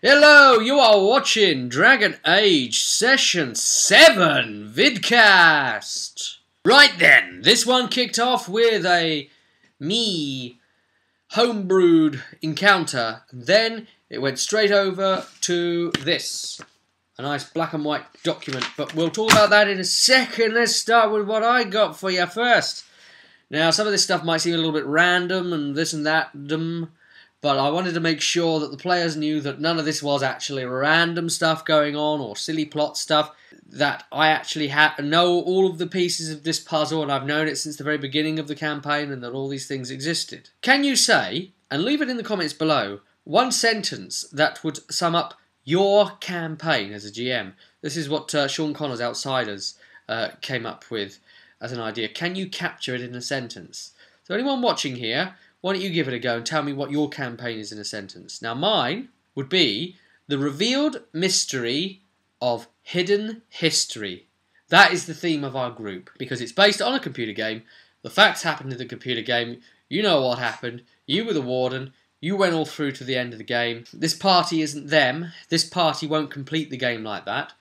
Hello, you are watching Dragon Age Session 7 vidcast. Right then, this one kicked off with a me homebrewed encounter. Then it went straight over to this. A nice black and white document, but we'll talk about that in a second. Let's start with what I got for you first. Now, some of this stuff might seem a little bit random and this and that, but I wanted to make sure that the players knew that none of this was actually random stuff going on or silly plot stuff, that I actually know all of the pieces of this puzzle and I've known it since the very beginning of the campaign and that all these things existed. Can you say, and leave it in the comments below, one sentence that would sum up your campaign as a GM? This is what Sean Connor's Outsiders came up with as an idea. Can you capture it in a sentence? So anyone watching here, why don't you give it a go and tell me what your campaign is in a sentence? Now mine would be the revealed mystery of hidden history. That is the theme of our group because it's based on a computer game. The facts happened in the computer game. You know what happened. You were the warden. You went all through to the end of the game. This party isn't them. This party won't complete the game like that.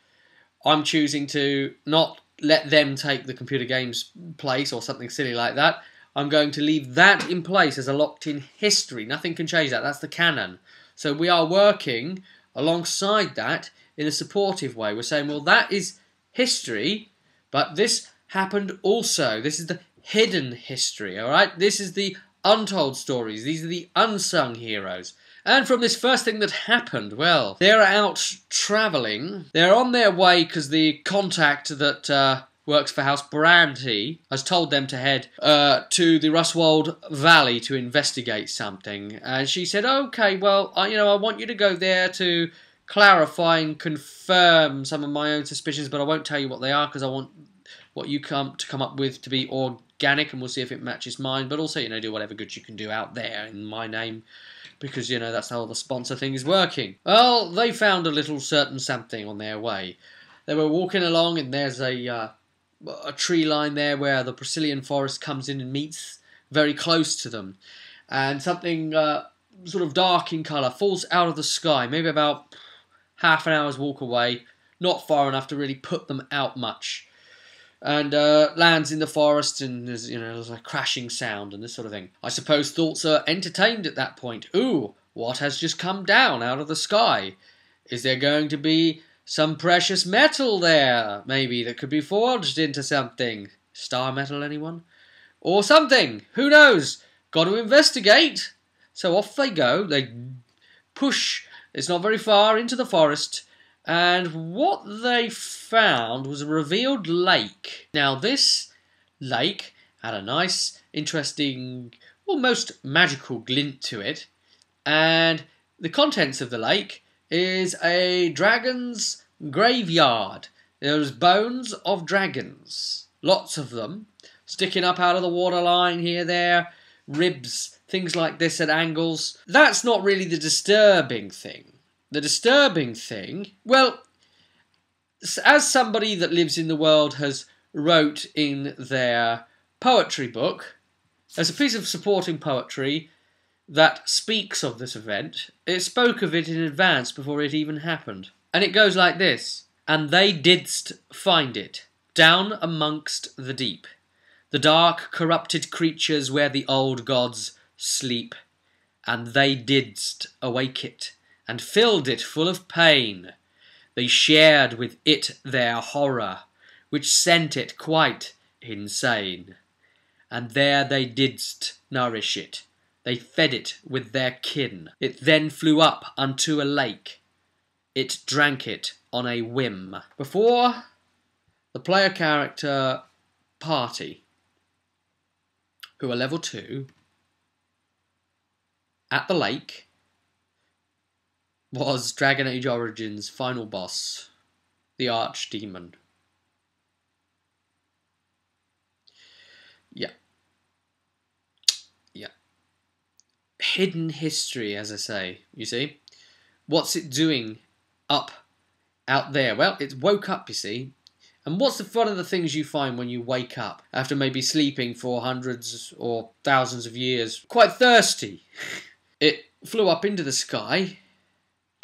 I'm choosing to not let them take the computer game's place or something silly like that. I'm going to leave that in place as a locked-in history. Nothing can change that. That's the canon. So we are working alongside that in a supportive way. We're saying, well, that is history, but this happened also. This is the hidden history, all right? This is the untold stories. These are the unsung heroes. And from this first thing that happened, well, they're out travelling. They're on their way because the contact that works for House Branty has told them to head to the Rustwald Valley to investigate something. And she said, okay, well, I want you to go there to clarify and confirm some of my own suspicions, but I won't tell you what they are because I want what you come up with to be organic, and we'll see if it matches mine. But also, do whatever good you can do out there in my name, because, that's how the sponsor thing is working. Well, they found a little certain something on their way. They were walking along, and there's a tree line there where the Brazilian forest comes in and meets very close to them. And something sort of dark in colour falls out of the sky, maybe about half an hour's walk away, not far enough to really put them out much. And lands in the forest, and there's a crashing sound and this sort of thing. I suppose thoughts are entertained at that point. Ooh, what has just come down out of the sky? Is there going to be some precious metal there, maybe, that could be forged into something? Star metal, anyone? Or something, who knows? Got to investigate. So off they go, they push, it's not very far, into the forest, and what they found was a revealed lake. Now this lake had a nice, interesting, almost magical glint to it, and the contents of the lake is a dragon's graveyard. There's bones of dragons, lots of them, sticking up out of the waterline here, there, ribs, things like this at angles. That's not really the disturbing thing. The disturbing thing, well, as somebody that lives in the world has wrote in their poetry book, there's a piece of supporting poetry that speaks of this event. It spoke of it in advance before it even happened. And it goes like this. And they didst find it, down amongst the deep, the dark corrupted creatures where the old gods sleep. And they didst awake it, and filled it full of pain. They shared with it their horror, which sent it quite insane. And there they didst nourish it. They fed it with their kin. It then flew up unto a lake. It drank it on a whim. Before the player character party, who are level 2, at the lake, was Dragon Age Origins' final boss, the Archdemon. Yeah. Hidden history, as I say, you see. What's it doing out there? Well, it woke up, you see. And what's one of the things you find when you wake up after maybe sleeping for hundreds or thousands of years? Quite thirsty. It flew up into the sky,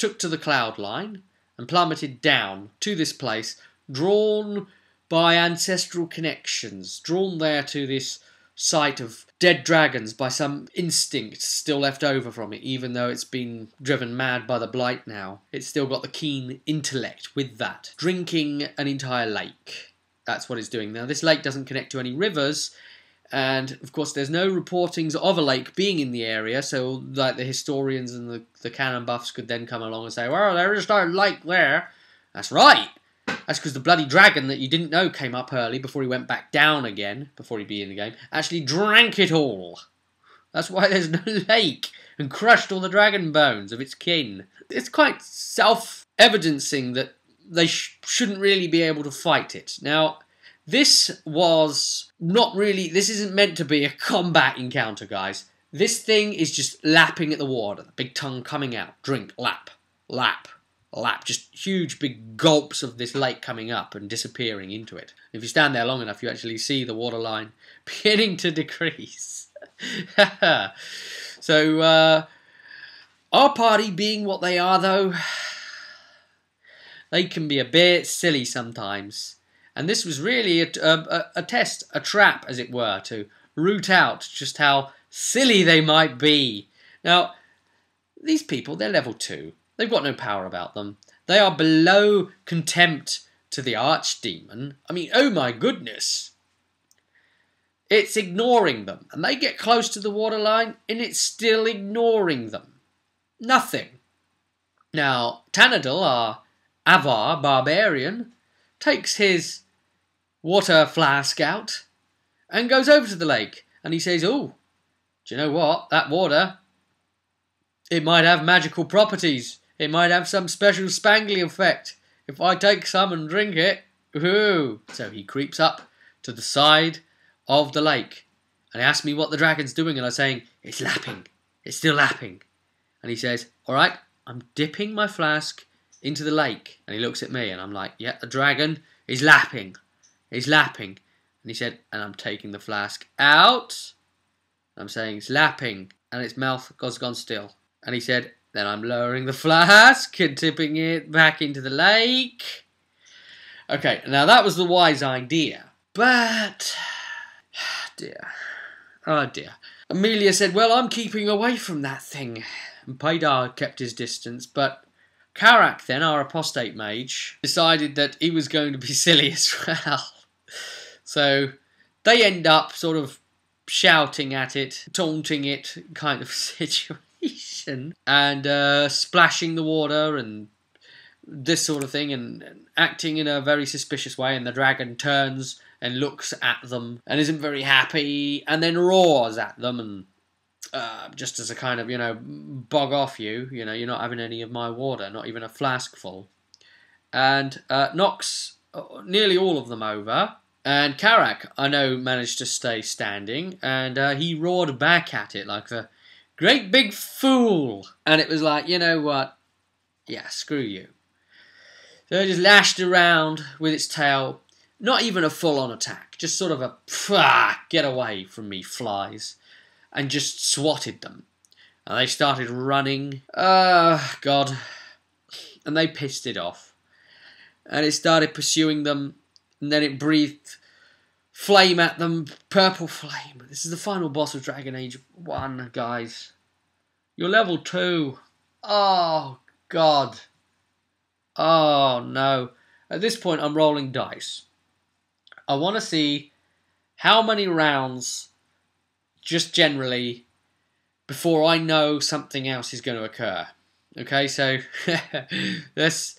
took to the cloud line and plummeted down to this place, drawn by ancestral connections, drawn there to this site of dead dragons by some instinct still left over from it, even though it's been driven mad by the blight now. It's still got the keen intellect with that. Drinking an entire lake. That's what it's doing now. This lake doesn't connect to any rivers, and of course there's no reportings of a lake being in the area, so like the historians and the canon buffs could then come along and say, well, there is no lake there. That's right. That's because the bloody dragon that you didn't know came up early before he went back down again, before he'd be in the game, actually drank it all. That's why there's no lake, and crushed all the dragon bones of its kin. It's quite self-evidencing that they shouldn't really be able to fight it. Now, this was not really... This isn't meant to be a combat encounter, guys. This thing is just lapping at the water, the big tongue coming out. Drink, lap, lap. Lap, just huge big gulps of this lake coming up and disappearing into it. If you stand there long enough, you actually see the waterline beginning to decrease. So, our party being what they are, though, they can be a bit silly sometimes. And this was really a test, a trap, as it were, to root out just how silly they might be. Now, these people, they're level 2. They've got no power about them. They are below contempt to the archdemon. I mean, oh my goodness. It's ignoring them. And they get close to the waterline and it's still ignoring them. Nothing. Now, Tanadil, our Avar barbarian, takes his water flask out and goes over to the lake. And he says, oh, do you know what? That water, it might have magical properties. It might have some special spangly effect. If I take some and drink it, ooh. So he creeps up to the side of the lake. And he asks me what the dragon's doing. And I'm saying, it's lapping. It's still lapping. And he says, all right, I'm dipping my flask into the lake. And he looks at me and I'm like, yeah, the dragon is lapping. He's lapping. And he said, and I'm taking the flask out. I'm saying, it's lapping. And its mouth has gone still. And he said, then I'm lowering the flask and tipping it back into the lake. Okay, now that was the wise idea. But, dear, oh dear. Amelia said, well, I'm keeping away from that thing. And Paydar kept his distance, but Karak then, our apostate mage, decided that he was going to be silly as well. So they end up sort of shouting at it, taunting it kind of situation. And splashing the water and this sort of thing and acting in a very suspicious way, and the dragon turns and looks at them and isn't very happy and then roars at them and just as a kind of, you know, bog off you, you know, you're not having any of my water, not even a flask full, and knocks nearly all of them over. And Karak, I know, managed to stay standing, and he roared back at it like a great big fool. And it was like, you know what? Yeah, screw you. So it just lashed around with its tail. Not even a full-on attack. Just sort of a, get away from me, flies. And just swatted them. And they started running. God. And they pissed it off. And it started pursuing them. And then it breathed flame at them, purple flame. This is the final boss of Dragon Age 1, guys. You're level 2. Oh, God. Oh, no. At this point, I'm rolling dice. I want to see how many rounds, just generally, before I know something else is going to occur. Okay, so let's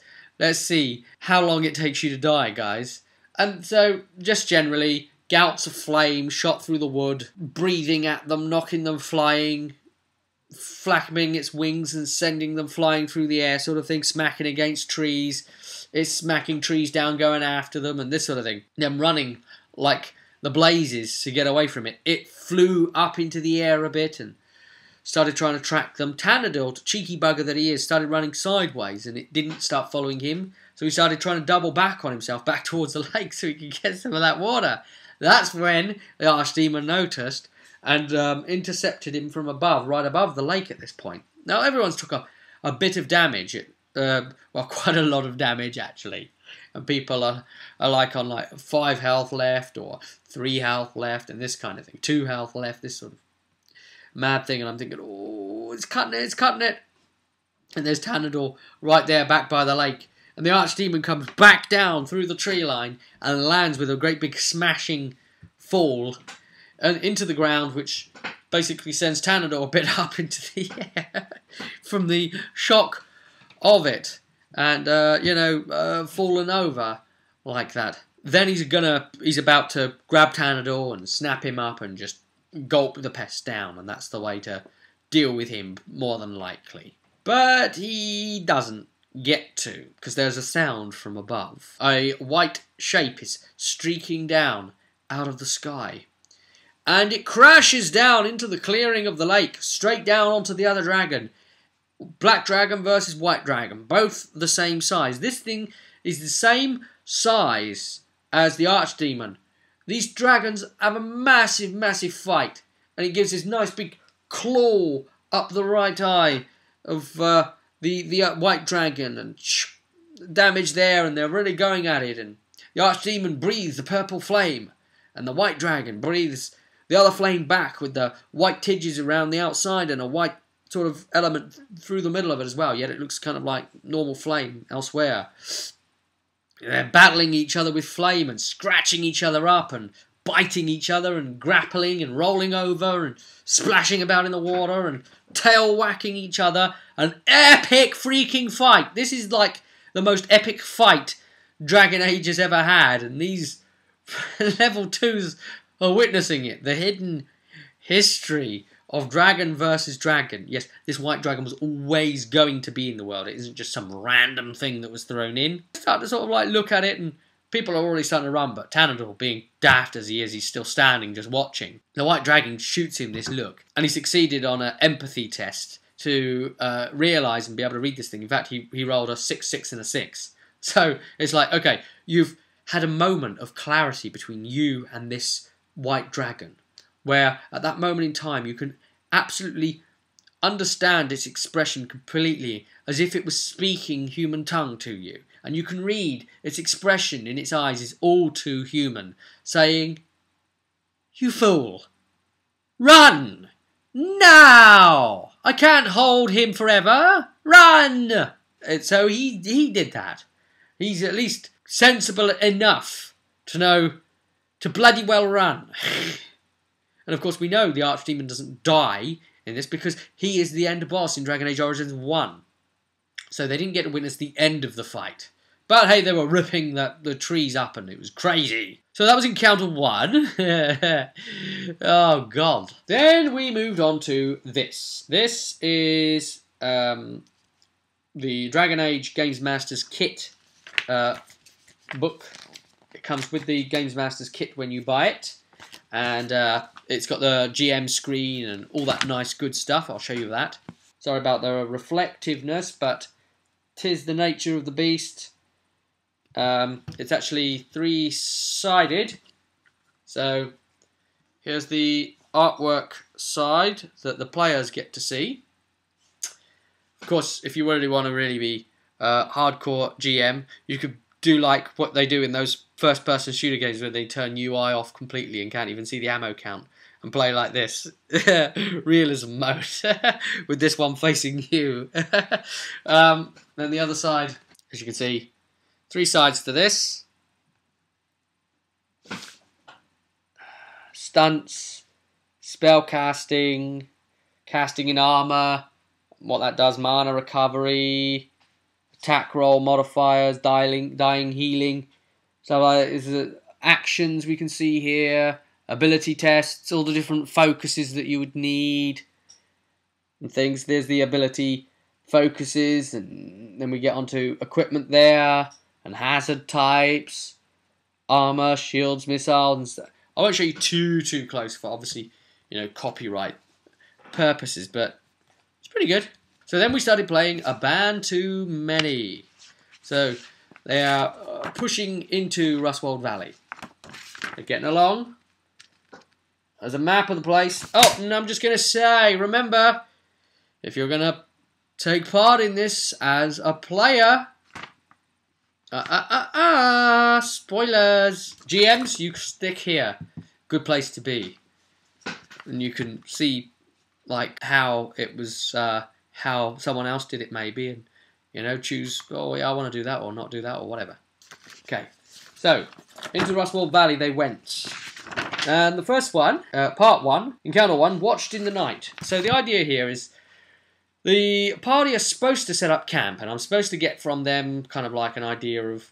see how long it takes you to die, guys. And so, just generally, gouts of flame shot through the wood, breathing at them, knocking them flying, flapping its wings and sending them flying through the air, sort of thing, smacking against trees. It's smacking trees down, going after them, and this sort of thing. Them running like the blazes to get away from it. It flew up into the air a bit and started trying to track them. Tanadil, cheeky bugger that he is, started running sideways, and it didn't start following him. So he started trying to double back on himself, back towards the lake, so he could get some of that water. That's when the Archdemon noticed and intercepted him from above, right above the lake at this point. Now, everyone's took a bit of damage. well, quite a lot of damage actually. And people are like on like 5 health left or 3 health left and this kind of thing. 2 health left, this sort of mad thing. And I'm thinking, oh, it's cutting it, it's cutting it. And there's Tannador right there back by the lake. And the Archdemon comes back down through the tree line and lands with a great big smashing fall into the ground, which basically sends Tannador a bit up into the air from the shock of it. And, fallen over like that. Then he's about to grab Tannador and snap him up and just gulp the pest down. And that's the way to deal with him, more than likely. But he doesn't get to, because there's a sound from above. A white shape is streaking down out of the sky. And it crashes down into the clearing of the lake, straight down onto the other dragon. Black dragon versus white dragon, both the same size. This thing is the same size as the Archdemon. These dragons have a massive, massive fight. And it gives this nice big claw up the right eye of the white dragon. And damage there, and they're really going at it. And the Archdemon breathes the purple flame. And the white dragon breathes the other flame back with the white tidges around the outside and a white sort of element through the middle of it as well, yet it looks kind of like normal flame elsewhere. They're battling each other with flame and scratching each other up and biting each other and grappling and rolling over and splashing about in the water and tail whacking each other. An epic freaking fight! This is like the most epic fight Dragon Age has ever had, and these level 2s are witnessing it. The hidden history of dragon versus dragon. Yes, this white dragon was always going to be in the world. It isn't just some random thing that was thrown in. I start to sort of like look at it and people are already starting to run, but Tannador, being daft as he is, he's still standing just watching. The white dragon shoots him this look, and he succeeded on an empathy test to realise and be able to read this thing. In fact, he rolled a 6, 6 and a 6. So it's like, okay, you've had a moment of clarity between you and this white dragon, where at that moment in time you can absolutely understand its expression completely, as if it was speaking human tongue to you. And you can read its expression in its eyes is all too human, saying, "You fool! Run! Now! I can't hold him forever! Run!" And so he did that. He's at least sensible enough to know to bloody well run. And of course we know the Archdemon doesn't die in this because he is the end boss in Dragon Age Origins 1. So they didn't get to witness the end of the fight. But hey, they were ripping the trees up and it was crazy. So that was encounter 1. Oh god. Then we moved on to this. This is the Dragon Age Games Masters kit book. It comes with the Games Masters kit when you buy it. And it's got the GM screen and all that nice good stuff. I'll show you that. Sorry about the reflectiveness, but 'tis the nature of the beast. It's actually 3-sided. So here's the artwork side that the players get to see. Of course, if you really want to really be hardcore GM, you could do like what they do in those first-person shooter games where they turn UI off completely and can't even see the ammo count, and play like this. Realism mode. With this one facing you. Then the other side, as you can see, 3 sides to this. Stunts, spell casting, casting in armor, what that does, mana recovery, attack roll modifiers, dying healing. So actions we can see here, ability tests, all the different focuses that you would need and things. There's the ability focuses, and then we get onto equipment there, and hazard types, armor, shields, missiles, and stuff. I won't show you too close for obviously, copyright purposes, but it's pretty good. So then we started playing A Band Too Many. So they are pushing into Rustwold Valley. They're getting along. There's a map of the place. Oh, and I'm just going to say, remember, if you're going to take part in this as a player. Spoilers. GMs, you stick here. Good place to be. And you can see, like, how it was, how someone else did it maybe, and, you know, choose, oh yeah, I want to do that or not do that or whatever. Okay, so, into Rustwald Valley they went. And the first one, part 1, encounter 1, watched in the night. So the idea here is the party are supposed to set up camp, and I'm supposed to get from them kind of like an idea of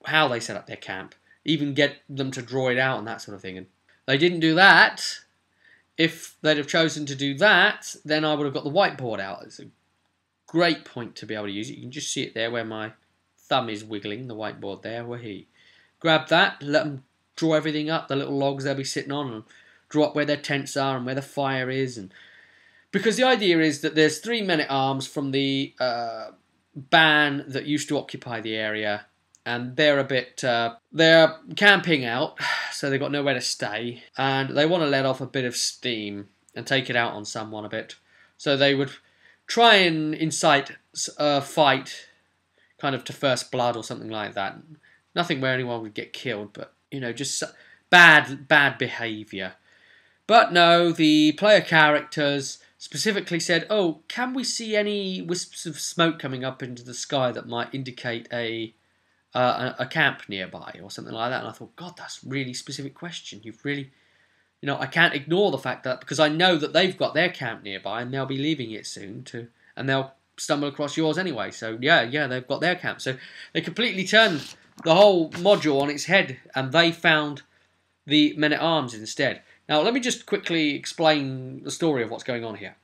how they set up their camp, even get them to draw it out and that sort of thing. And they didn't do that. If they'd have chosen to do that, then I would have got the whiteboard out. It's a great point to be able to use it. You can just see it there where my thumb is wiggling, the whiteboard there, where he grab that, let them draw everything up, the little logs they'll be sitting on, and draw up where their tents are and where the fire is. And because the idea is that there's 3 men-at-arms from the band that used to occupy the area, and they're a bit, they're camping out, so they've got nowhere to stay, and they want to let off a bit of steam and take it out on someone a bit. So they would try and incite a fight, kind of to first blood or something like that. Nothing where anyone would get killed, but, you know, just bad behaviour. But no, the player characters specifically said, oh, can we see any wisps of smoke coming up into the sky that might indicate a camp nearby or something like that? And I thought, God, that's a really specific question. You've really, you know, I can't ignore the fact that, because I know that they've got their camp nearby and they'll be leaving it soon and they'll stumble across yours anyway. So yeah, they've got their camp. So they completely turned the whole module on its head, and they found the men-at-arms instead. Now, let me just quickly explain the story of what's going on here,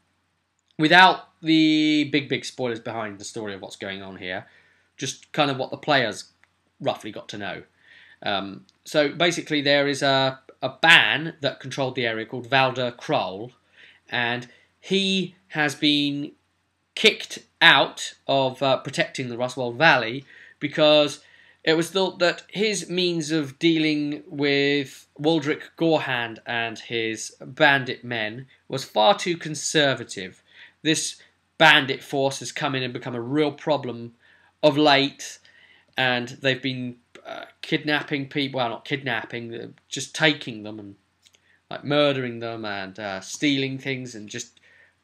without the big spoilers behind the story of what's going on here, just kind of what the players roughly got to know. So basically there is a ban that controlled the area called Valder Kroll, and he has been kicked out of protecting the Rustwald Valley because it was thought that his means of dealing with Waldrick Gorehand and his bandit men was far too conservative. This bandit force has come in and become a real problem of late, and they've been kidnapping people, well, not kidnapping, just taking them and like murdering them and stealing things and just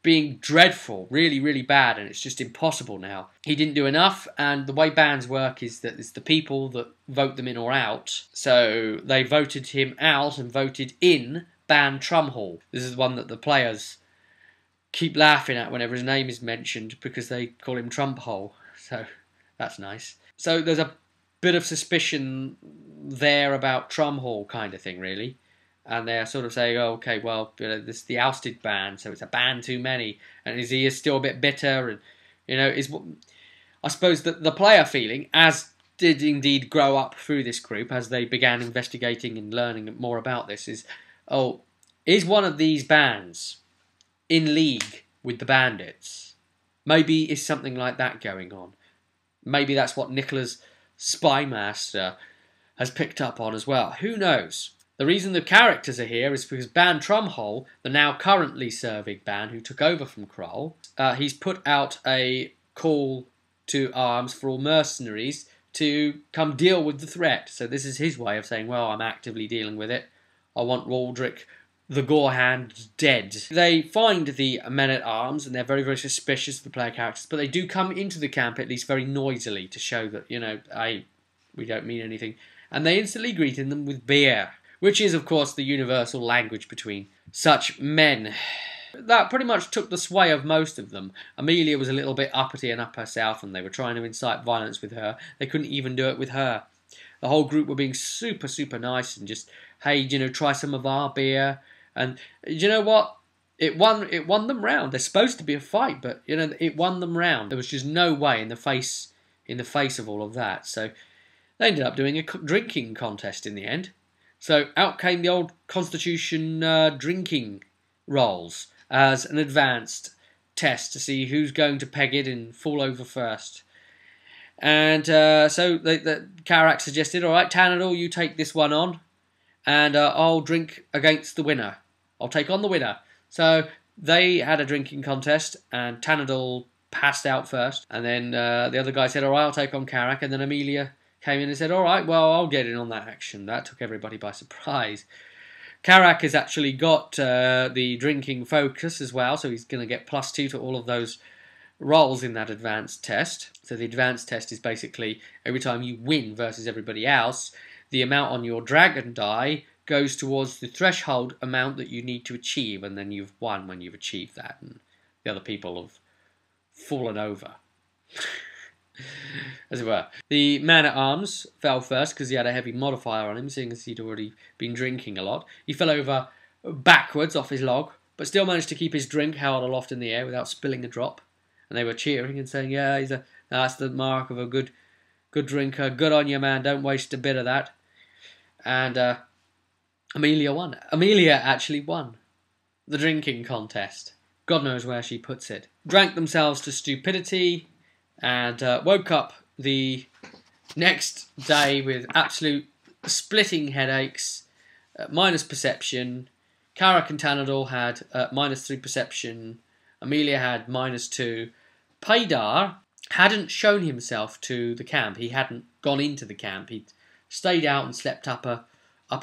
being dreadful, really bad, and it's just impossible now. He didn't do enough, and the way bans work is that it's the people that vote them in or out. So they voted him out and voted in Ban Trumhall. This is the one that the players keep laughing at whenever his name is mentioned because they call him Trumphole. So that's nice. So there's a bit of suspicion there about Trumhall kind of thing, really. And they're sort of saying, oh, okay, well, you know, this is the ousted ban, so it's a ban too many. And is he still a bit bitter? And, you know, I suppose that the player feeling, as did indeed grow up through this group, as they began investigating and learning more about this, is, oh, is one of these bands in league with the bandits? Maybe is something like that going on. Maybe that's what Nicola's spymaster has picked up on as well. Who knows? The reason the characters are here is because Ban Trumhall, the now currently serving Ban who took over from Kroll, he's put out a call to arms for all mercenaries to come deal with the threat. So this is his way of saying, well, I'm actively dealing with it. I want Waldrick the Gorehand dead. They find the men-at-arms and they're very suspicious of the player characters, but they do come into the camp at least very noisily to show that, you know, we don't mean anything. And they instantly greet them with beer, which is, of course, the universal language between such men. That pretty much took the sway of most of them. Amelia was a little bit uppity and up herself, and they were trying to incite violence with her. They couldn't even do it with her. The whole group were being super nice and just, hey, you know, try some of our beer. And you know what? It won them round. There's supposed to be a fight, but you know, it won them round. There was just no way in the face of all of that. So they ended up doing a drinking contest in the end. So out came the old Constitution drinking rolls as an advanced test to see who's going to peg it and fall over first. And so the Karak suggested, all right, Tanador, you take this one on, and I'll drink against the winner. I'll take on the winner. So they had a drinking contest, and Tanador passed out first. And then the other guy said, all right, I'll take on Karak. And then Amelia came in and said, all right, well, I'll get in on that action. That took everybody by surprise. Karak has actually got the drinking focus as well, so he's going to get +2 to all of those rolls in that advanced test. So the advanced test is basically every time you win versus everybody else, the amount on your dragon die goes towards the threshold amount that you need to achieve, and then you've won when you've achieved that, and the other people have fallen over. As it were. The man-at-arms fell first because he had a heavy modifier on him, seeing as he'd already been drinking a lot. He fell over backwards off his log, but still managed to keep his drink held aloft in the air without spilling a drop. And they were cheering and saying, yeah, that's the mark of a good drinker. Good on you, man. Don't waste a bit of that. And Amelia won. Amelia actually won the drinking contest. God knows where she puts it. Drank themselves to stupidity and woke up the next day with absolute splitting headaches, minus perception. Karak and Tanador had -3 perception. Amelia had -2. Paydar hadn't shown himself to the camp. He hadn't gone into the camp. He'd stayed out and slept up a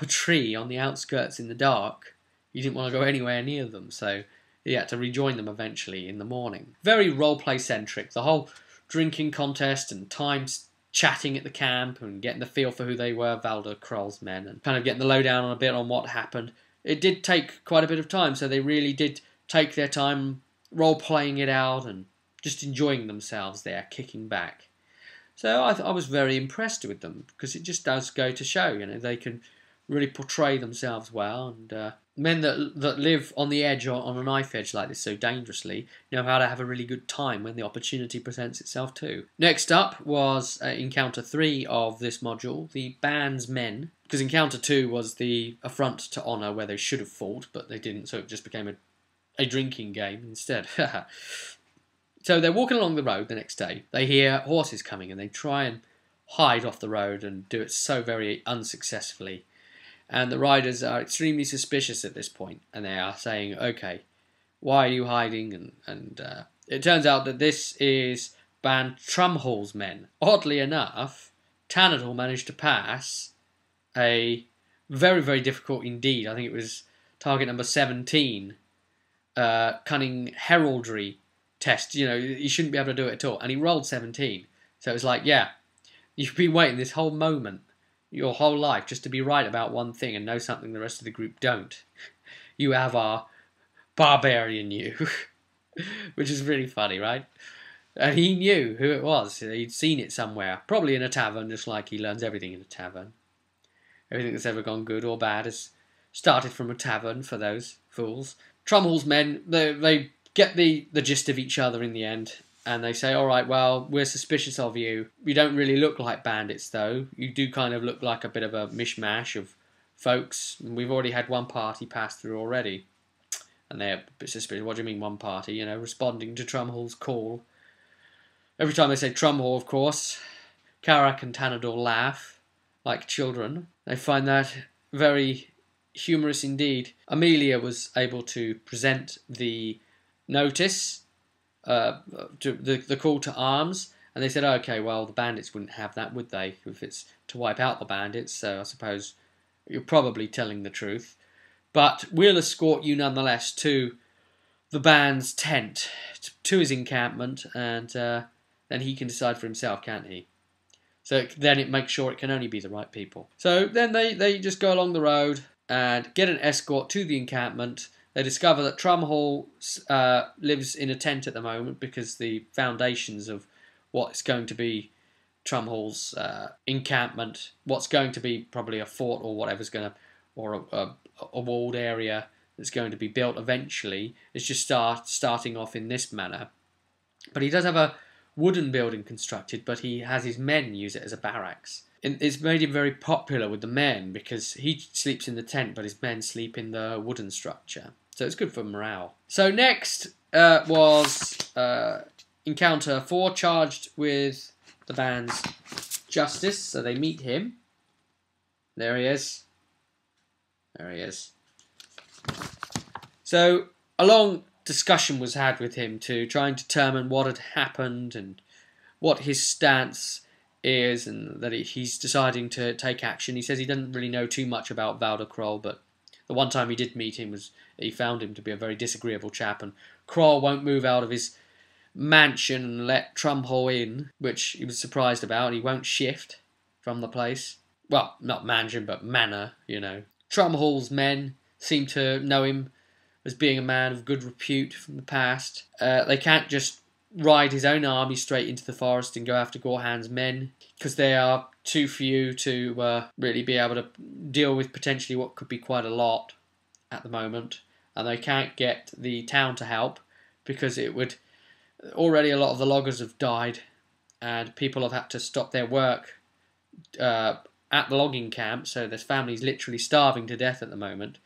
tree on the outskirts in the dark. He didn't want to go anywhere near them, so he had to rejoin them eventually in the morning. Very roleplay centric. The whole drinking contest and times chatting at the camp and getting the feel for who they were, Valder Kroll's men, and kind of getting the lowdown on a bit on what happened. It did take quite a bit of time, so they really did take their time role-playing it out and just enjoying themselves there, kicking back. So I was very impressed with them, because it just does go to show, they can really portray themselves well, and men that live on the edge, or on a knife edge like this so dangerously, know how to have a really good time when the opportunity presents itself too. Next up was Encounter 3 of this module, the Band's Men, because Encounter 2 was the affront to honour where they should have fought, but they didn't, so it just became a drinking game instead. So they're walking along the road the next day. They hear horses coming and they try and hide off the road and do it so very unsuccessfully. And the riders are extremely suspicious at this point, and they are saying, okay, why are you hiding? And it turns out that this is Ban Trumhall's men. Oddly enough, Tanador managed to pass a very, very difficult indeed, I think it was target number 17, cunning heraldry test. You shouldn't be able to do it at all. And he rolled 17. So it was like, yeah, you've been waiting this whole moment, your whole life, just to be right about one thing and know something the rest of the group don't. You have our barbarian you. Which is really funny, right? And he knew who it was. He'd seen it somewhere. Probably in a tavern, just like he learns everything in a tavern. Everything that's ever gone good or bad has started from a tavern for those fools. Trumhall's men, they get the gist of each other in the end. And they say, all right, well, we're suspicious of you. You don't really look like bandits, though. You do kind of look like a bit of a mishmash of folks. We've already had one party pass through already. And they're a bit suspicious. What do you mean one party? Responding to Trumhall's call. Every time they say Trumhall, of course, Karak and Tanador laugh like children. They find that very humorous indeed. Amelia was able to present the notice, to the call to arms, and they said, okay, well, the bandits wouldn't have that, would they, if it's to wipe out the bandits, so I suppose you're probably telling the truth. But we'll escort you nonetheless to the band's tent, to his encampment, and then he can decide for himself, can't he? So then it makes sure it can only be the right people. So then they just go along the road and get an escort to the encampment. They discover that Trumhall lives in a tent at the moment because the foundations of what's going to be Trumhall's encampment, what's going to be probably a fort or whatever's going to, or a walled area that's going to be built eventually, is just starting off in this manner. But he does have a wooden building constructed, but he has his men use it as a barracks. It's made him very popular with the men because he sleeps in the tent, but his men sleep in the wooden structure. So it's good for morale. So next was Encounter 4, charged with the band's justice. So they meet him. There he is. There he is. So along discussion was had with him to try and determine what had happened and what his stance is, and that he's deciding to take action. He says he doesn't really know too much about Valder Kroll, but the one time he did meet him, he found him to be a very disagreeable chap, and Kroll won't move out of his mansion and let Trumhall in, which he was surprised about. He won't shift from the place. Well, not mansion, but manor, you know. Trumhall's men seem to know him as being a man of good repute from the past. They can't just ride his own army straight into the forest and go after Gorhan's men, because they are too few to really be able to deal with potentially what could be quite a lot at the moment. And they can't get the town to help, because it would... Already a lot of the loggers have died, and people have had to stop their work at the logging camp, so there's families literally starving to death at the moment.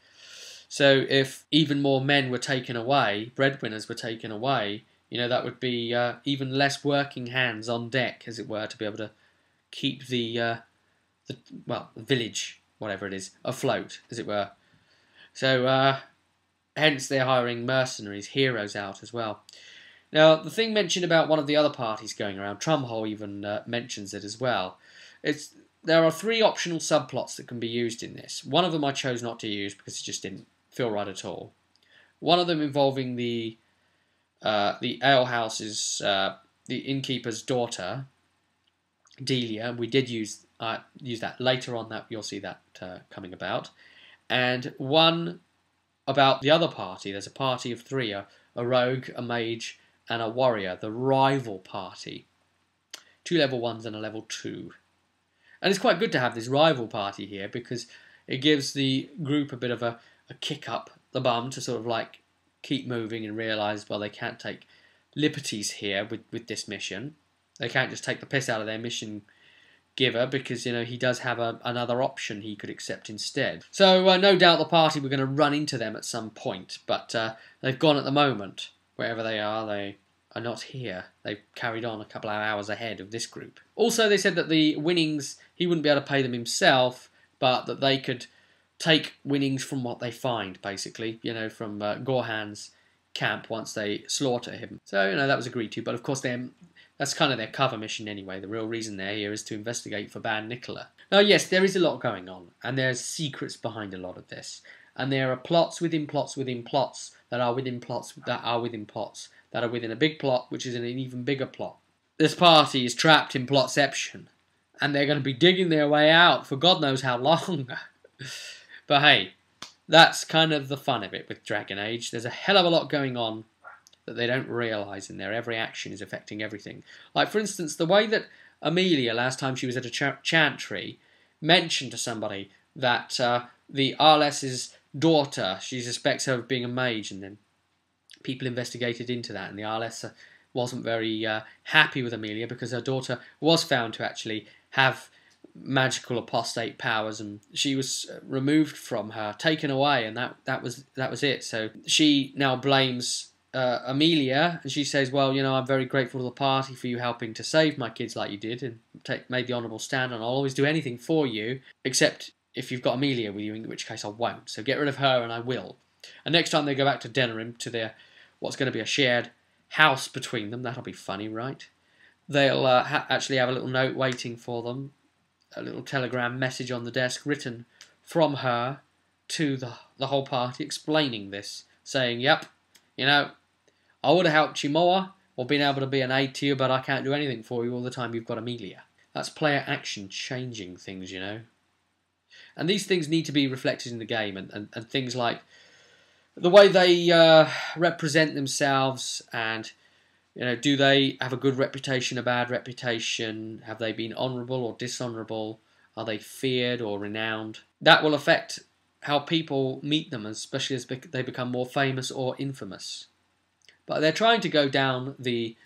So if even more men were taken away, breadwinners were taken away, you know, that would be even less working hands on deck, as it were, to be able to keep the village, whatever it is, afloat, as it were. So hence they're hiring mercenaries, heroes out as well. Now, the thing mentioned about one of the other parties going around, Trumhall even mentions it as well. There are 3 optional subplots that can be used in this. One of them I chose not to use because it just didn't feel right at all. One of them involving the alehouse's, the innkeeper's daughter, Delia. We did use that later on. That you'll see that coming about. And one about the other party. There's a party of 3, a rogue, a mage, and a warrior, the rival party. 2 level 1s and a level 2. And it's quite good to have this rival party here, because it gives the group a bit of a kick up the bum to sort of like keep moving and realise, well, they can't take liberties here with this mission. They can't just take the piss out of their mission giver, because, you know, he does have another option he could accept instead. So no doubt the party were going to run into them at some point, but they've gone at the moment. Wherever they are not here. They've carried on a couple of hours ahead of this group. Also, they said that the winnings, he wouldn't be able to pay them himself, but that they could take winnings from what they find, basically, you know, from Gorhan's camp once they slaughter him. So, you know, that was agreed to, but of course that's kind of their cover mission anyway. The real reason they're here is to investigate for Ban Nicola. Now, yes, there is a lot going on, and there's secrets behind a lot of this. And there are plots within plots within plots that are within plots that are within plots that are within a big plot, which is in an even bigger plot. This party is trapped in plotception, and they're going to be digging their way out for God knows how long. But hey, that's kind of the fun of it with Dragon Age. There's a hell of a lot going on that they don't realise in there. Every action is affecting everything. Like, for instance, the way that Amelia, last time she was at a chantry, mentioned to somebody that the Arles's daughter, she suspects her of being a mage, and then people investigated into that, and the Arles wasn't very happy with Amelia because her daughter was found to actually have magical apostate powers, and she was removed from her, taken away, and that was it. So she now blames Amelia, and she says, well, you know, I'm very grateful to the party for you helping to save my kids like you did, and made the honourable stand, and I'll always do anything for you, except if you've got Amelia with you, in which case I won't. So get rid of her and I will. And next time they go back to Denerim, to their what's going to be a shared house between them, that'll be funny, right? They'll actually have a little note waiting for them, a little telegram message on the desk written from her to the whole party, explaining this, saying, yep, you know, I would have helped you more or been able to be an aid to you, but I can't do anything for you all the time you've got Amelia. That's player action changing things, you know. And these things need to be reflected in the game, and things like the way they represent themselves, and, you know, do they have a good reputation, a bad reputation? Have they been honourable or dishonourable? Are they feared or renowned? That will affect how people meet them, especially as they become more famous or infamous. But they're trying to go down the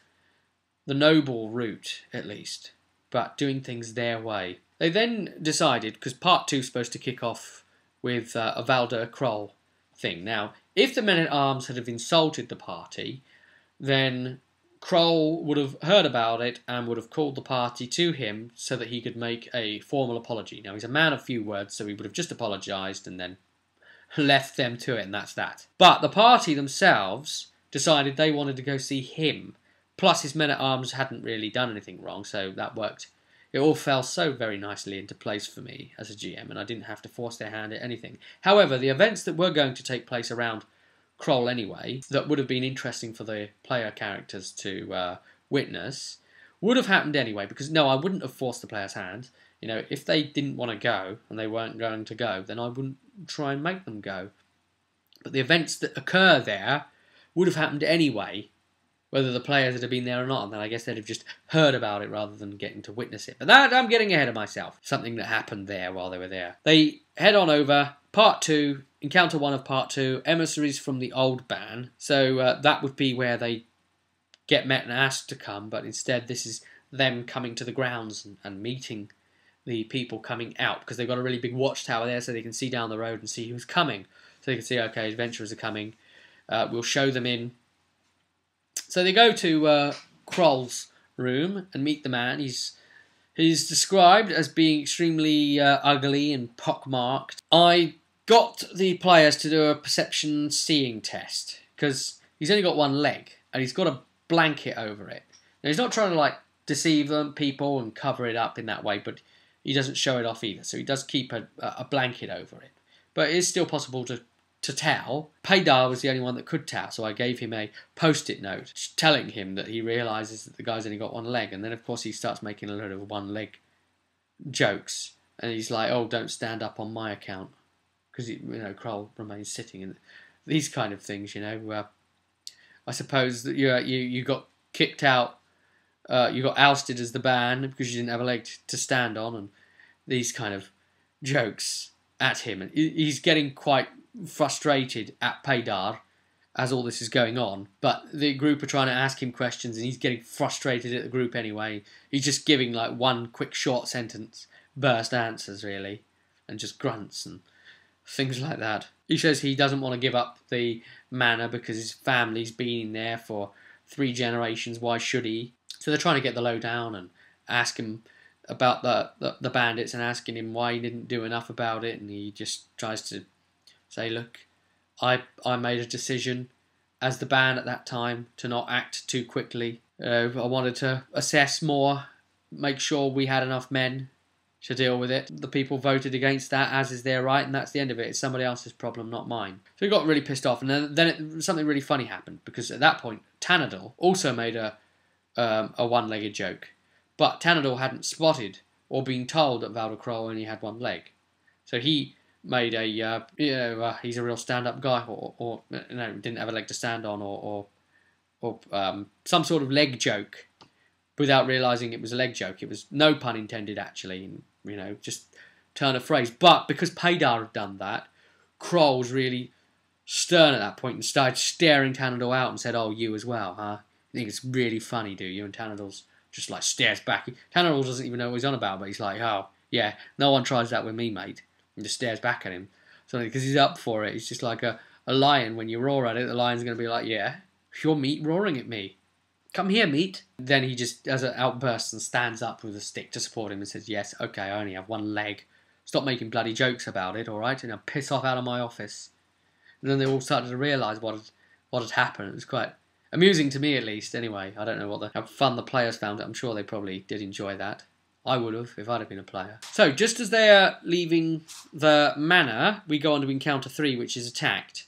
noble route, at least, but doing things their way. They then decided, because Part 2 is supposed to kick off with a Valder Kroll thing. Now, if the men-at-arms had insulted the party, then Kroll would have heard about it and would have called the party to him so that he could make a formal apology. Now, he's a man of few words, so he would have just apologised and then left them to it, and that's that. But the party themselves decided they wanted to go see him. Plus, his men-at-arms hadn't really done anything wrong, so that worked. It all fell so very nicely into place for me as a GM, and I didn't have to force their hand at anything. However, the events that were going to take place around Kroll anyway, that would have been interesting for the player characters to witness, would have happened anyway, because no, I wouldn't have forced the player's hand. You know, if they didn't want to go, and they weren't going to go, then I wouldn't try and make them go. But the events that occur there would have happened anyway, whether the players had been there or not, and then I guess they'd have just heard about it rather than getting to witness it. But that, I'm getting ahead of myself. Something that happened there while they were there. They head on over, Part 2, Encounter 1 of Part 2, Emissaries from the Old Ban. So that would be where they get met and asked to come, but instead this is them coming to the grounds and meeting the people coming out, because they've got a really big watchtower there so they can see down the road and see who's coming. So they can see, okay, adventurers are coming. We'll show them in. So they go to Kroll's room and meet the man. He's described as being extremely ugly and pockmarked. I got the players to do a perception seeing test, because he's only got one leg and he's got a blanket over it. Now, he's not trying to like deceive them, people, and cover it up in that way, but he doesn't show it off either. So he does keep a blanket over it. But it is still possible to tell. Paydar was the only one that could tell, so I gave him a post-it note telling him that he realises that the guy's only got one leg, and then of course he starts making a load of one-leg jokes, and he's like, "Oh, don't stand up on my account," because Kroll remains sitting, and these kind of things, I suppose that you got kicked out, you got ousted as the band because you didn't have a leg to stand on, and these kind of jokes at him, and he's getting quite frustrated at Paydar as all this is going on, but the group are trying to ask him questions and he's getting frustrated at the group anyway. He's just giving like one quick short sentence burst answers really, and just grunts and things like that. He says he doesn't want to give up the manor because his family's been in there for 3 generations. Why should he? So they're trying to get the lowdown and ask him about the bandits and asking him why he didn't do enough about it, and he just tries to say, look, I made a decision as the band at that time to not act too quickly. I wanted to assess more, make sure we had enough men to deal with it. The people voted against that, as is their right, and that's the end of it. It's somebody else's problem, not mine. So he got really pissed off, and then something really funny happened, because at that point, Tanador also made a one-legged joke. But Tanador hadn't spotted or been told that Valdor Kroll only had one leg. So he made a, he's a real stand-up guy, or didn't have a leg to stand on, or some sort of leg joke without realising it was a leg joke. It was no pun intended, actually, and, just turn of phrase. But because Paydar had done that, Kroll was really stern at that point and started staring Tanador out and said, "Oh, you as well, huh? You think it's really funny, do you?" And Tanador's just like stares back. Tanador doesn't even know what he's on about, but he's like, "Oh, yeah, no one tries that with me, mate." And just stares back at him. So because he's up for it. He's just like a lion. When you roar at it, the lion's going to be like, "Yeah, you're meat roaring at me. Come here, meat." Then he just has an outburst and stands up with a stick to support him and says, "Yes, okay, I only have one leg. Stop making bloody jokes about it, all right? And now piss off out of my office." And then they all started to realise what had happened. It was quite amusing to me, at least. Anyway, I don't know how fun the players found it. I'm sure they probably did enjoy that. I would have, if I'd have been a player. So, just as they're leaving the manor, we go on to Encounter 3, which is attacked.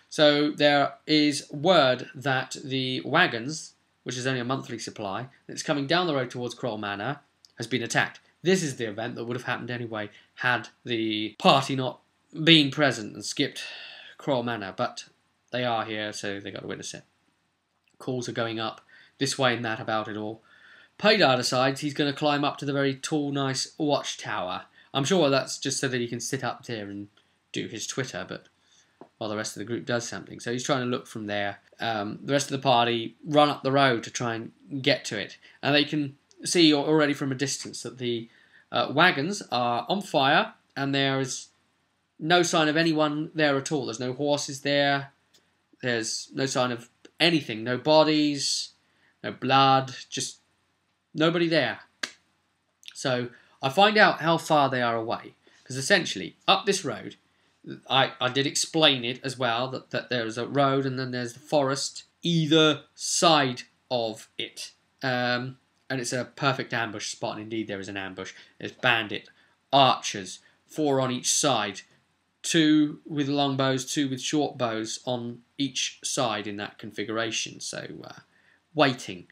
So, there is word that the wagons, which is only a monthly supply, that's coming down the road towards Kroll Manor, has been attacked. This is the event that would have happened anyway, had the party not been present and skipped Kroll Manor. But they are here, so they got to witness it. Calls are going up this way and that about it all. Paydar decides he's going to climb up to the very tall, nice watchtower. I'm sure that's just so that he can sit up there and do his Twitter, but while the rest of the group does something. So he's trying to look from there. The rest of the party run up the road to try and get to it. And they can see already from a distance that the wagons are on fire, and there is no sign of anyone there at all. There's no horses there. There's no sign of anything. No bodies, no blood, just nobody there. So I find out how far they are away, because essentially up this road, I did explain it as well, that there is a road and then there's the forest either side of it. And it's a perfect ambush spot, and indeed there is an ambush. There's bandit, archers, 4 on each side, 2 with longbows, 2 with short bows on each side in that configuration. So waiting.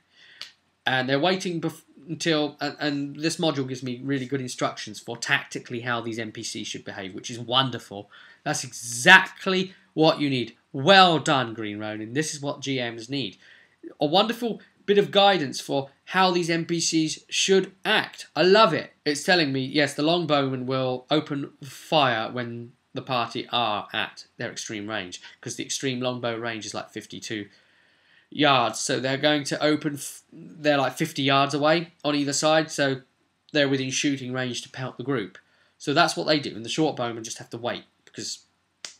And they're waiting until... And this module gives me really good instructions for tactically how these NPCs should behave, which is wonderful. That's exactly what you need. Well done, Green Ronin. This is what GMs need. A wonderful bit of guidance for how these NPCs should act. I love it. It's telling me, yes, the longbowmen will open fire when the party are at their extreme range, because the extreme longbow range is like 52 yards. So they're going to open, they're like 50 yards away on either side, so they're within shooting range to pelt the group. So that's what they do, and the short bowmen just have to wait, because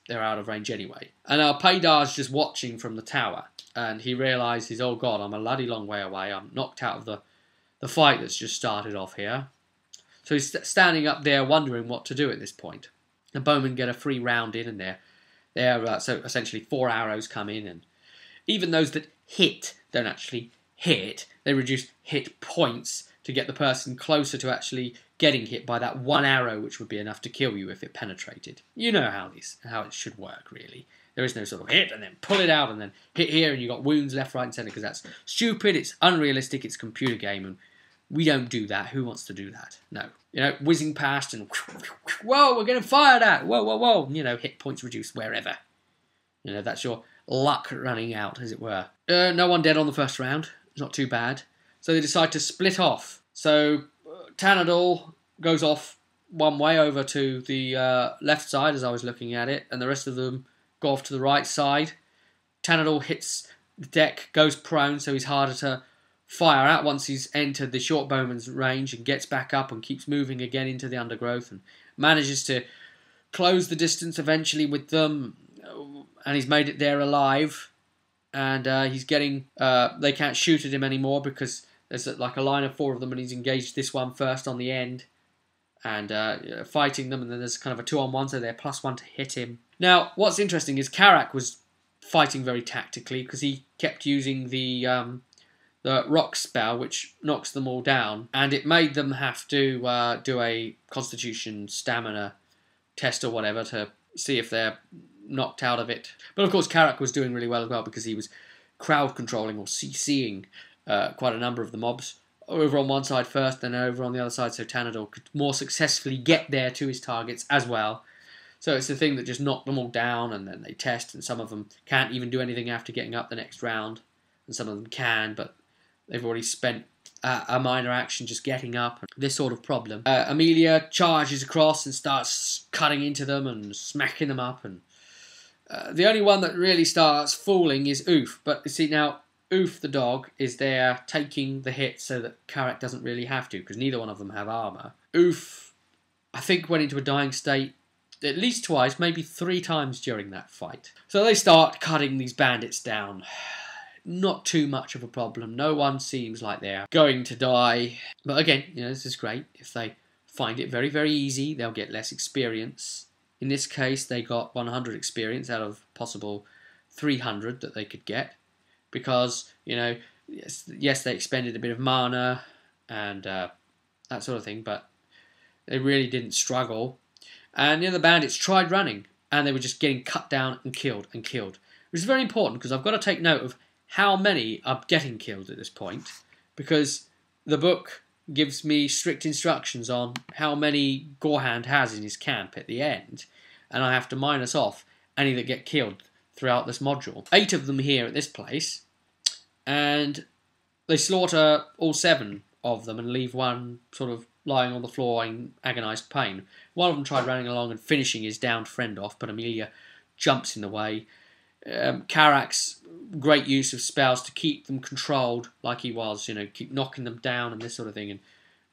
they're out of range anyway. And our Paydar's just watching from the tower, and he realises, oh god, I'm a bloody long way away. I'm knocked out of the fight that's just started off here. So he's standing up there wondering what to do at this point. The bowmen get a free round in, and they're so essentially 4 arrows come in, and even those that hit don't actually hit. They reduce hit points to get the person closer to actually getting hit by that 1 arrow, which would be enough to kill you if it penetrated. You know how it should work, really. There is no sort of hit and then pull it out and then hit here and you got wounds left, right and centre, because that's stupid, it's unrealistic, it's a computer game, and we don't do that. Who wants to do that? No. You know, whizzing past and whoa, we're getting fired at. Whoa, whoa, whoa. You know, hit points reduced wherever. You know, that's your luck running out, as it were. No one dead on the first round. Not too bad. So they decide to split off. So Tanador goes off one way over to the left side as I was looking at it, and the rest of them go off to the right side. Tanador hits the deck, goes prone, so he's harder to fire at once he's entered the short bowman's range, and gets back up and keeps moving again into the undergrowth and manages to close the distance eventually with them, and he's made it there alive, and he's getting they can't shoot at him anymore because there's like a line of 4 of them, and he's engaged this one first on the end and fighting them, and then there's kind of a 2-on-1, so they're +1 to hit him. Now what's interesting is Karak was fighting very tactically because he kept using the rock spell, which knocks them all down, and it made them have to do a constitution stamina test or whatever to see if they're knocked out of it. But of course Karak was doing really well as well, because he was crowd controlling or CCing quite a number of the mobs over on one side first, then over on the other side, so Tanador could more successfully get there to his targets as well. So it's the thing that just knocked them all down, and then they test, and some of them can't even do anything after getting up the next round, and some of them can, but they've already spent a minor action just getting up. This sort of problem. Amelia charges across and starts cutting into them and smacking them up, and the only one that really starts fooling is Oof. But you see now, Oof the dog is there taking the hit so that Karak doesn't really have to, because neither one of them have armour. Oof, I think, went into a dying state at least twice, maybe 3 times during that fight. So they start cutting these bandits down. Not too much of a problem. No one seems like they're going to die. But again, you know, this is great. If they find it very, very easy, they'll get less experience. In this case, they got 100 experience out of possible 300 that they could get. Because, you know, yes, they expended a bit of mana and that sort of thing, but they really didn't struggle. And the other bandits tried running, and they were just getting cut down and killed and killed. Which is very important, because I've got to take note of how many are getting killed at this point, because the book gives me strict instructions on how many Gorehand has in his camp at the end, and I have to minus off any that get killed throughout this module. 8 of them here at this place, and they slaughter all 7 of them and leave one sort of lying on the floor in agonised pain. One of them tried running along and finishing his downed friend off, but Amelia jumps in the way. Karak's great use of spells to keep them controlled like he was, you know, keep knocking them down and this sort of thing, and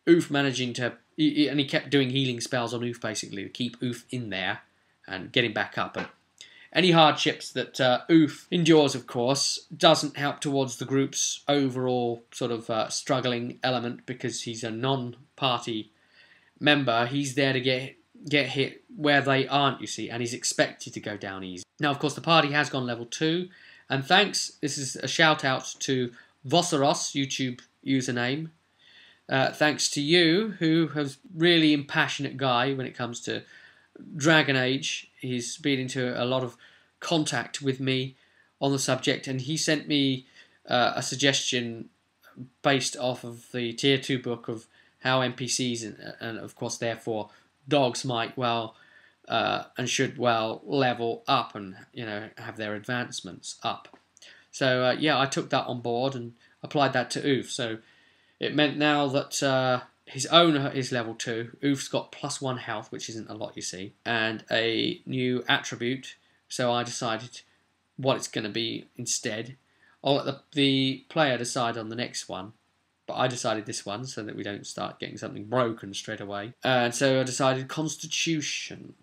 Oof managing to, and he kept doing healing spells on Oof basically to keep Oof in there and getting back up. And any hardships that Oof endures, of course, doesn't help towards the group's overall sort of struggling element, because he's a non-party member. He's there to get hit where they aren't, you see, and he's expected to go down easy. Now, of course, the party has gone level 2, And thanks, this is a shout out to Vosseros, YouTube username. Thanks to you, who has really impassionate guy when it comes to Dragon Age. He's been into a lot of contact with me on the subject, and he sent me a suggestion based off of the Tier 2 book of how NPCs and of course therefore dogs might well and should well level up and have their advancements up. So yeah, I took that on board and applied that to Oof. So it meant now that his owner is level 2. Oof's got +1 health, which isn't a lot, you see, and a new attribute. So I decided what it's going to be instead. I'll let the player decide on the next one, but I decided this one so that we don't start getting something broken straight away. And so I decided Constitution,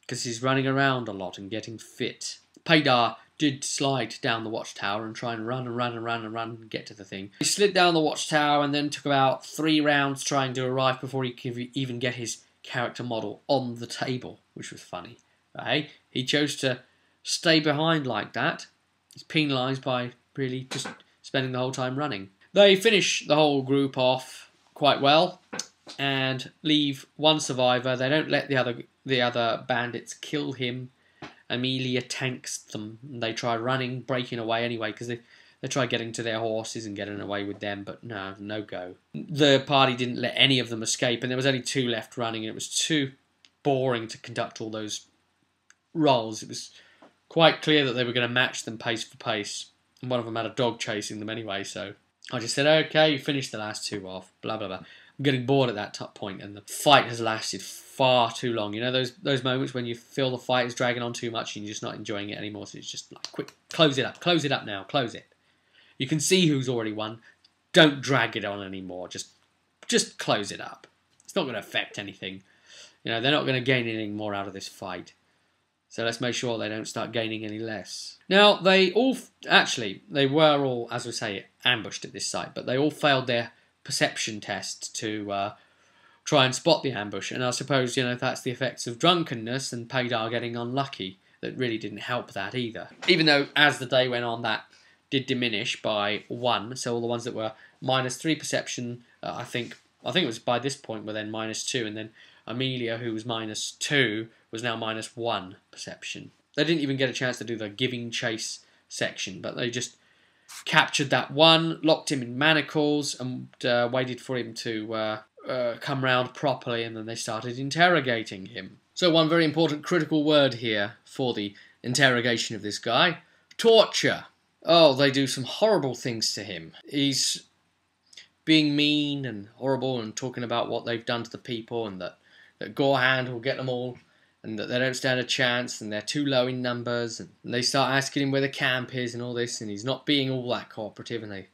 because he's running around a lot and getting fit. Paydar did slide down the watchtower and try and run and get to the thing. He slid down the watchtower and then took about 3 rounds trying to arrive before he could even get his character model on the table, which was funny. Right? He chose to stay behind like that. He's penalised by really just spending the whole time running. They finish the whole group off quite well and leave one survivor. They don't let the other bandits kill him. Amelia tanks them. They try running, breaking away anyway, because they try getting to their horses and getting away with them, but no go. The party didn't let any of them escape, and there was only 2 left running, and it was too boring to conduct all those roles. It was quite clear that they were going to match them pace for pace, and one of them had a dog chasing them anyway, so I just said, okay, you finished the last 2 off, blah blah blah. I'm getting bored at that point, and the fight has lasted far too long. You know those moments when you feel the fight is dragging on too much and you're just not enjoying it anymore, so it's just like, quick, close it up now, close it. You can see who's already won. Don't drag it on anymore, just close it up. It's not going to affect anything. They're not going to gain any more out of this fight. So let's make sure they don't start gaining any less. Now, they were all, as we say, ambushed at this site, but they all failed their perception test to try and spot the ambush. And I suppose, that's the effects of drunkenness and Paydar getting unlucky. That really didn't help that either. Even though, as the day went on, that did diminish by 1. So all the ones that were -3 perception, I think it was by this point, were then -2, and then Amelia, who was -2, was now -1 perception. They didn't even get a chance to do the giving chase section, but they just captured that one, locked him in manacles, and waited for him to come round properly, and then they started interrogating him. So one very important critical word here for the interrogation of this guy: torture. Oh, they do some horrible things to him. He's being mean and horrible and talking about what they've done to the people, and that Gorehand will get them all, and that they don't stand a chance, and they're too low in numbers, and they start asking him where the camp is and all this, and he's not being all that cooperative, and they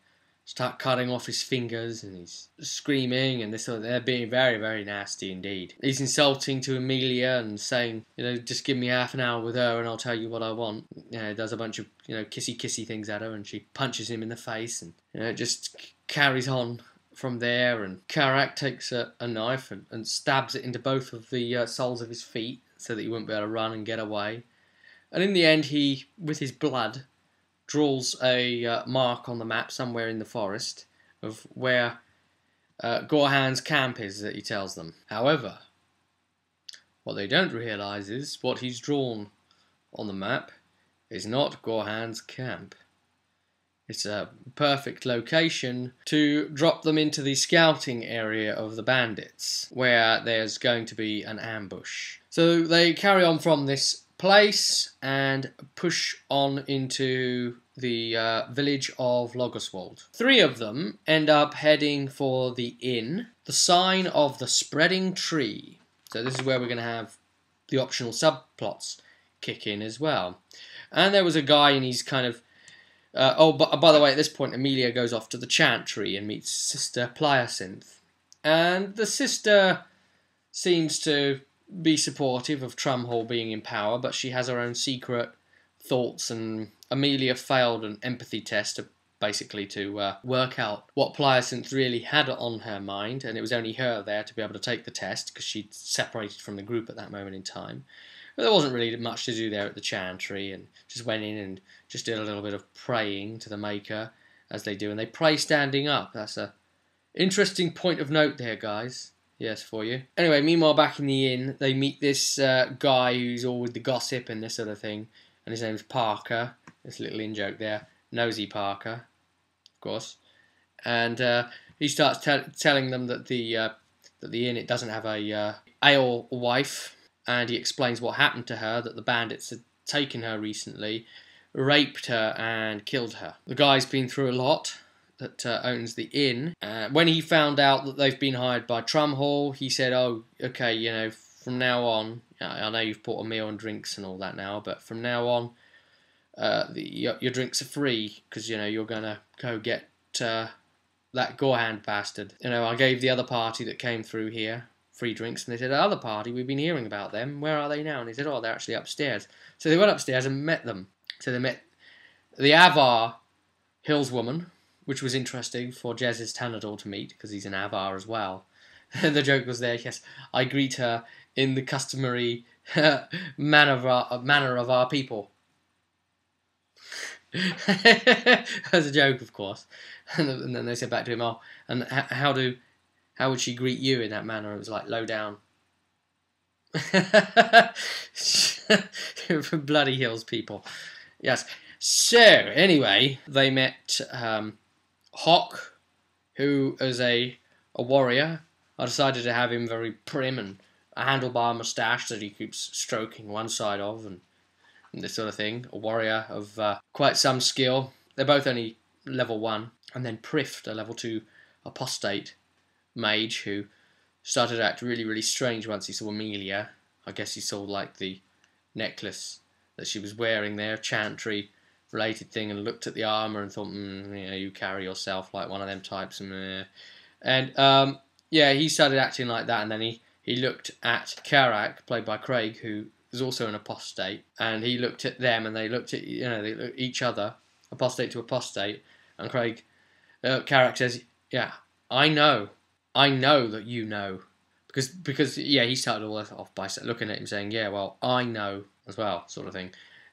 start cutting off his fingers, and he's screaming, and they're being very, very nasty indeed. He's insulting to Amelia and saying, just give me half an hour with her and I'll tell you what I want. Does a bunch of, kissy things at her, and she punches him in the face, and, it just carries on from there, and Karak takes a knife and stabs it into both of the soles of his feet so that he wouldn't be able to run and get away. And in the end, he, with his blood, draws a mark on the map somewhere in the forest of where Gorhand's camp is, that he tells them. However, what they don't realise is what he's drawn on the map is not Gorhand's camp. It's a perfect location to drop them into the scouting area of the bandits, where there's going to be an ambush. So they carry on from this place and push on into the village of Logoswald. 3 of them end up heading for the inn, the Sign of the Spreading Tree. So this is where we're going to have the optional subplots kick in as well. And there was a guy and he's kind of... but by the way, at this point, Amelia goes off to the Chantry and meets Sister Pliacynth. And the sister seems to be supportive of Trumhall being in power, but she has her own secret thoughts, and Amelia failed an empathy test basically to work out what Pliacynth really had on her mind, and it was only her there to be able to take the test because she'd separated from the group at that moment in time. But there wasn't really much to do there at the chantry, and just went in and just did a little bit of praying to the Maker, as they do, and they pray standing up. That's a interesting point of note there, guys. Yes, for you. Anyway, meanwhile, back in the inn, they meet this guy who's all with the gossip and this sort of thing, and his name's Parker. This little in-joke there. Nosy Parker, of course. And he starts telling them that the inn, it doesn't have a ale wife, and he explains what happened to her, that the bandits had taken her recently, raped her and killed her. The guy's been through a lot, that owns the inn. When he found out that they've been hired by Trumhall, he said, oh, okay, you know, from now on, I know you've bought a meal and drinks and all that now, but from now on, your drinks are free, because, you know, you're going to go get that Gorehand bastard. You know, I gave the other party that came through here free drinks, and they said, the other party, we've been hearing about them, where are they now? And he said, oh, they're actually upstairs. So they went upstairs and met them. So they met the Avar Hillswoman, which was interesting for Jez's Tanador to meet, because he's an Avar as well. The joke was there, yes, I greet her in the customary manner of our people. As a joke, of course. And then they said back to him, oh, and how would she greet you in that manner? It was like, low down. Bloody Hills people. Yes. So, anyway, they met Hawk, who is a warrior. I decided to have him very prim and a handlebar moustache that he keeps stroking one side of, and this sort of thing. A warrior of quite some skill. They're both only level 1. And then Prift, a level 2 apostate mage, who started to act really, really strange once he saw Amelia. I guess he saw, like, the necklace that she was wearing there, chantry related thing, and looked at the armour and thought, you know, you carry yourself like one of them types. And yeah, he started acting like that, and then he looked at Karak, played by Craig, who is also an apostate, and he looked at them, and they looked at, you know, they looked at each other, apostate to apostate, and Craig, Karak says, yeah, I know that you know, because yeah, he started all off by looking at him saying, yeah, well, I know as well, sort of thing.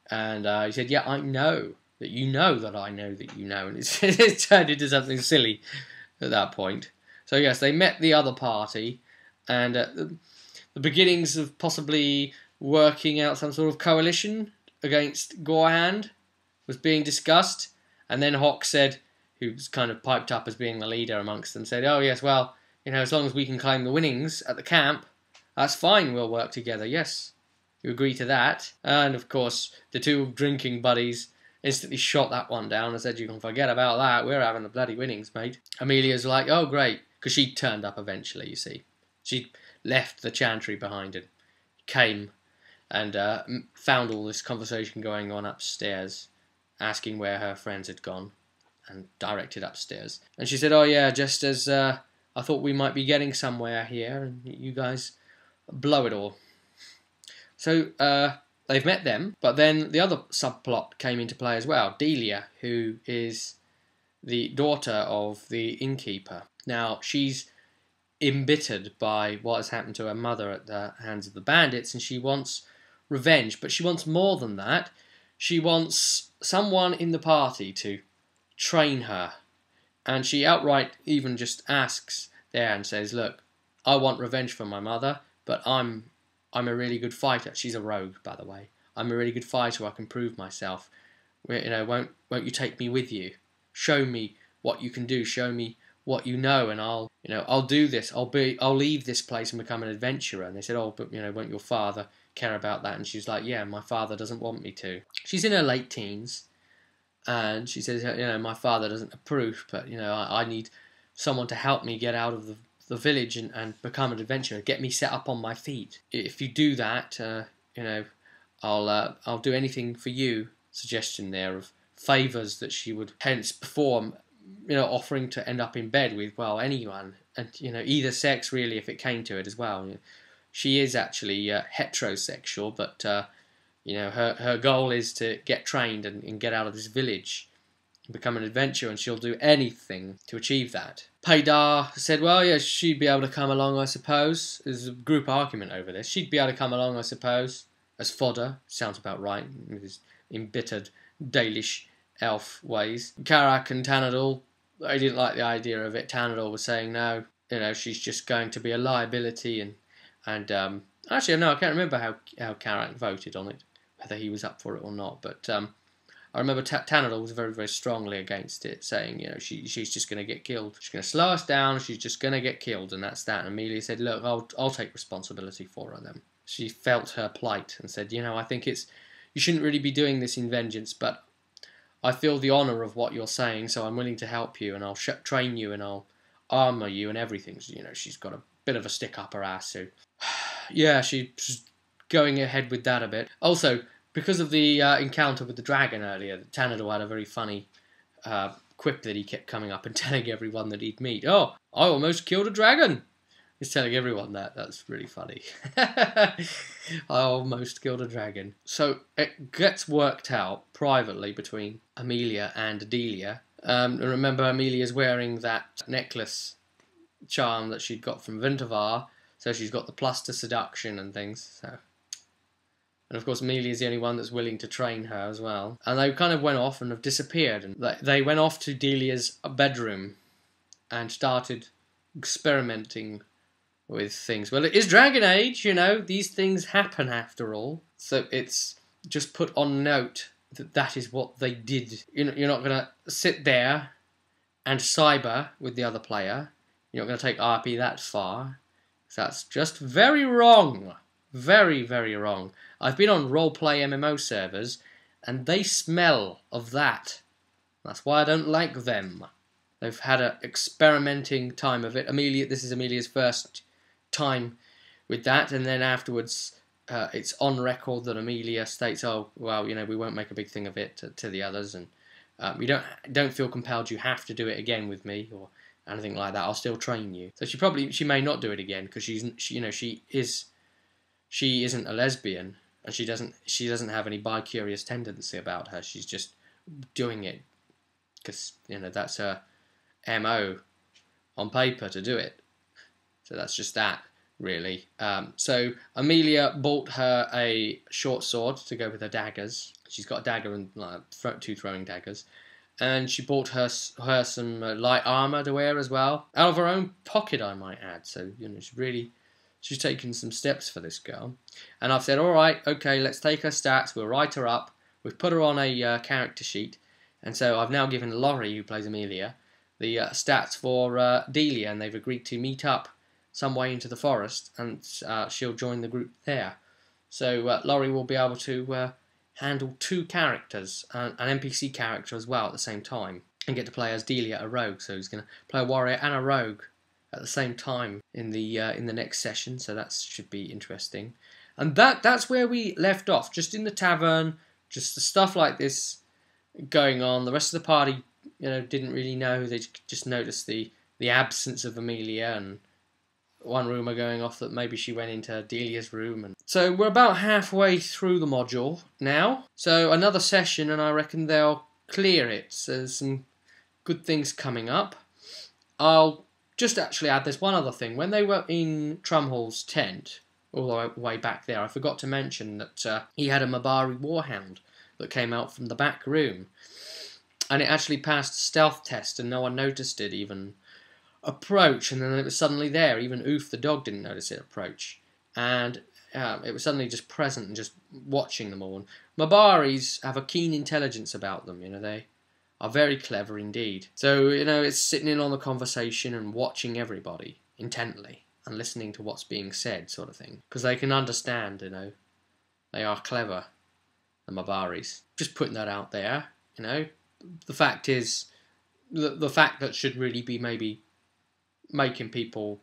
And he said, yeah, I know that you know that I know that you know. And it turned into something silly at that point. So, yes, they met the other party. And the beginnings of possibly working out some sort of coalition against Gorehand was being discussed. And then Hawk said, who was kind of piped up as being the leader amongst them, said, oh, yes, well, you know, as long as we can claim the winnings at the camp, that's fine, we'll work together, yes. You agree to that? And, of course, the two drinking buddies instantly shot that one down and said, you can forget about that, we're having the bloody winnings, mate. Amelia's like, oh, great, because she turned up eventually, you see. She left the chantry behind and came and found all this conversation going on upstairs, asking where her friends had gone, and directed upstairs. And she said, oh, yeah, just as I thought we might be getting somewhere here, and you guys blow it all. So they've met them, but then the other subplot came into play as well. Delia, who is the daughter of the innkeeper. Now, she's embittered by what has happened to her mother at the hands of the bandits, and she wants revenge, but she wants more than that. She wants someone in the party to train her, and she outright even just asks there and says, look, I want revenge for my mother, but I'm a really good fighter. She's a rogue, by the way. I'm a really good fighter. I can prove myself. You know, won't you take me with you? Show me what you can do. Show me what you know, and I'll do this. I'll leave this place and become an adventurer. And they said, oh, but won't your father care about that? And she's like, yeah, my father doesn't want me to. She's in her late teens, and she says, my father doesn't approve, but I need someone to help me get out of the village and become an adventurer, get me set up on my feet. If you do that, I'll do anything for you. Suggestion there of favours that she would hence perform, offering to end up in bed with, well, anyone, and either sex really, if it came to it as well. She is actually heterosexual, but her goal is to get trained and get out of this village, become an adventurer, and she'll do anything to achieve that. Paydar said, well, yeah, she'd be able to come along, I suppose. There's a group argument over this. She'd be able to come along, I suppose. as fodder. Sounds about right, with his embittered Dalish elf ways. Karak and Tanador, they didn't like the idea of it. Tanador was saying, no, you know, she's just going to be a liability, and actually, no, I can't remember how Karak voted on it, whether he was up for it or not, but I remember Tanador was very, very strongly against it, saying, you know, she's just going to get killed. She's going to slow us down, she's just going to get killed, and that's that. And Amelia said, look, I'll take responsibility for her then. She felt her plight and said, you know, I think you shouldn't really be doing this in vengeance, but I feel the honour of what you're saying, so I'm willing to help you, and I'll train you, and I'll armour you and everything. So, you know, she's got a bit of a stick up her ass, so yeah, she's going ahead with that a bit. Also, because of the encounter with the dragon earlier, Tanador had a very funny quip that he kept coming up and telling everyone that he'd meet. Oh, I almost killed a dragon! He's telling everyone that. That's really funny. I almost killed a dragon. So it gets worked out privately between Amelia and Adelia. And remember, Amelia's wearing that necklace charm that she'd got from Vintavar, so she's got the plus to seduction and things. So, and of course, Amelia's the only one that's willing to train her as well. And they kind of went off and have disappeared. And they went off to Delia's bedroom and started experimenting with things. Well, it is Dragon Age, you know, these things happen after all. So it's just put on note that that is what they did. You're not going to sit there and cyber with the other player. You're not going to take RP that far. So that's just very wrong. Very, very wrong. I've been on roleplay MMO servers, and they smell of that. That's why I don't like them. They've had an experimenting time of it. This is Amelia's first time with that, and then afterwards it's on record that Amelia states, oh, well, you know, we won't make a big thing of it to the others, and you don't feel compelled you have to do it again with me or anything like that. I'll still train you. So she may not do it again because she isn't a lesbian, and she doesn't have any bi-curious tendency about her. She's just doing it because, you know, that's her MO on paper to do it. So that's just that, really. So Amelia bought her a short sword to go with her daggers. She's got a dagger and two throwing daggers. And she bought her some light armour to wear as well. Out of her own pocket, I might add. So, you know, she's taken some steps for this girl. And I've said, all right, okay, let's take her stats. We'll write her up. We've put her on a character sheet. And so I've now given Laurie, who plays Amelia, the stats for Delia. And they've agreed to meet up some way into the forest, and she'll join the group there. So Laurie will be able to handle two characters, an NPC character as well at the same time, and get to play as Delia, a rogue. So he's going to play a warrior and a rogue at the same time in the next session. So that should be interesting. And that's where we left off, just in the tavern, just the stuff like this going on. The rest of the party, you know, didn't really know. They just noticed the absence of Amelia, and one rumour going off that maybe she went into Delia's room. And so we're about halfway through the module now. So another session, and I reckon they'll clear it. So there's some good things coming up. I'll just actually add, there's one other thing. When they were in Trumhall's tent, all the way back there, I forgot to mention that he had a Mabari Warhound that came out from the back room. And it actually passed a stealth test, and no one noticed it even approach, and then it was suddenly there. Even Oof the dog didn't notice it approach, and it was suddenly just present and just watching them all. And Mabaris have a keen intelligence about them, you know, they are very clever indeed. So, you know, it's sitting in on the conversation and watching everybody intently and listening to what's being said, sort of thing, because they can understand, you know, they are clever, the Mabaris. Just putting that out there, you know. The fact is, the fact that should really be maybe making people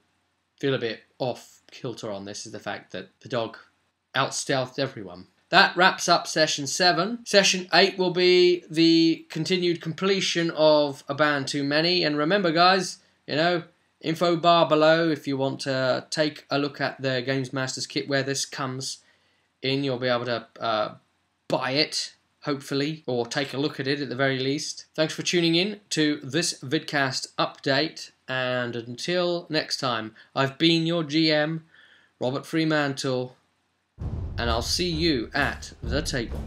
feel a bit off kilter on this is the fact that the dog out-stealthed everyone. That wraps up Session 7. Session 8 will be the continued completion of A Band Too Many. And remember, guys, you know, info bar below if you want to take a look at the Games Masters kit where this comes in. You'll be able to buy it, hopefully, or take a look at it at the very least. Thanks for tuning in to this vidcast update, and until next time, I've been your GM, Robert Fremantle. and I'll see you at the table.